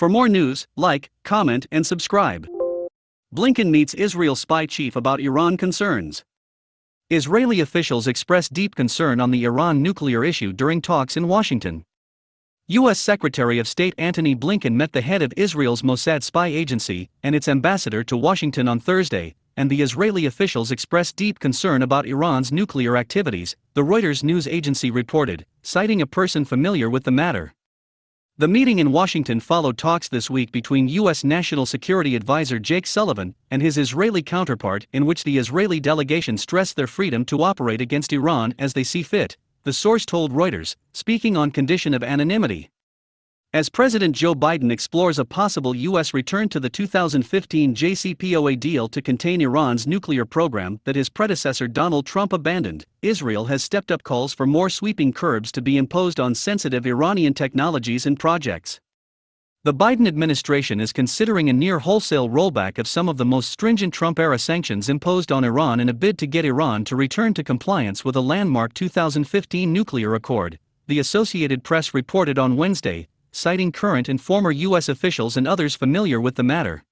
For more news, like, comment, and subscribe. Blinken meets Israel spy chief about Iran concerns. Israeli officials expressed deep concern on the Iran nuclear issue during talks in Washington. U.S. Secretary of State Antony Blinken met the head of Israel's Mossad spy agency and its ambassador to Washington on Thursday, and the Israeli officials expressed deep concern about Iran's nuclear activities, the Reuters news agency reported, citing a person familiar with the matter. The meeting in Washington followed talks this week between U.S. National Security Advisor Jake Sullivan and his Israeli counterpart, in which the Israeli delegation stressed their freedom to operate against Iran as they see fit, the source told Reuters, speaking on condition of anonymity. As President Joe Biden explores a possible U.S. return to the 2015 JCPOA deal to contain Iran's nuclear program that his predecessor Donald Trump abandoned, Israel has stepped up calls for more sweeping curbs to be imposed on sensitive Iranian technologies and projects. The Biden administration is considering a near-wholesale rollback of some of the most stringent Trump-era sanctions imposed on Iran in a bid to get Iran to return to compliance with a landmark 2015 nuclear accord, the Associated Press reported on Wednesday, citing current and former U.S. officials and others familiar with the matter.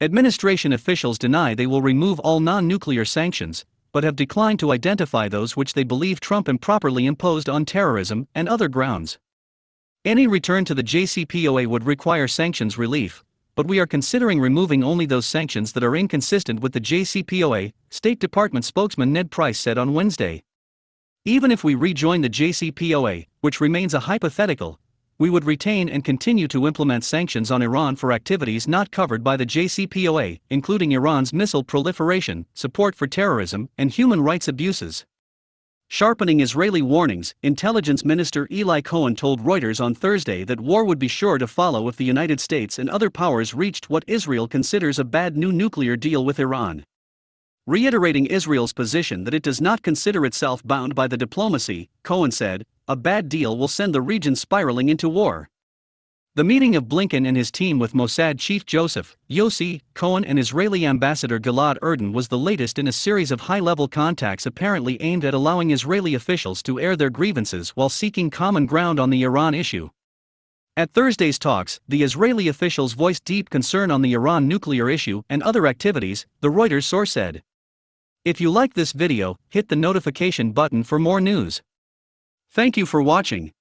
Administration officials deny they will remove all non-nuclear sanctions, but have declined to identify those which they believe Trump improperly imposed on terrorism and other grounds. Any return to the JCPOA would require sanctions relief, but we are considering removing only those sanctions that are inconsistent with the JCPOA, State Department spokesman Ned Price said on Wednesday. Even if we rejoin the JCPOA, which remains a hypothetical, we would retain and continue to implement sanctions on Iran for activities not covered by the JCPOA, including Iran's missile proliferation, support for terrorism, and human rights abuses. Sharpening Israeli warnings, Intelligence Minister Eli Cohen told Reuters on Thursday that war would be sure to follow if the United States and other powers reached what Israel considers a bad new nuclear deal with Iran. Reiterating Israel's position that it does not consider itself bound by the diplomacy, Cohen said, a bad deal will send the region spiraling into war. The meeting of Blinken and his team with Mossad chief Joseph, Yossi, Cohen and Israeli ambassador Gilad Erdan was the latest in a series of high-level contacts apparently aimed at allowing Israeli officials to air their grievances while seeking common ground on the Iran issue. At Thursday's talks, the Israeli officials voiced deep concern on the Iran nuclear issue and other activities, the Reuters source said. If you like this video, hit the notification button for more news. Thank you for watching.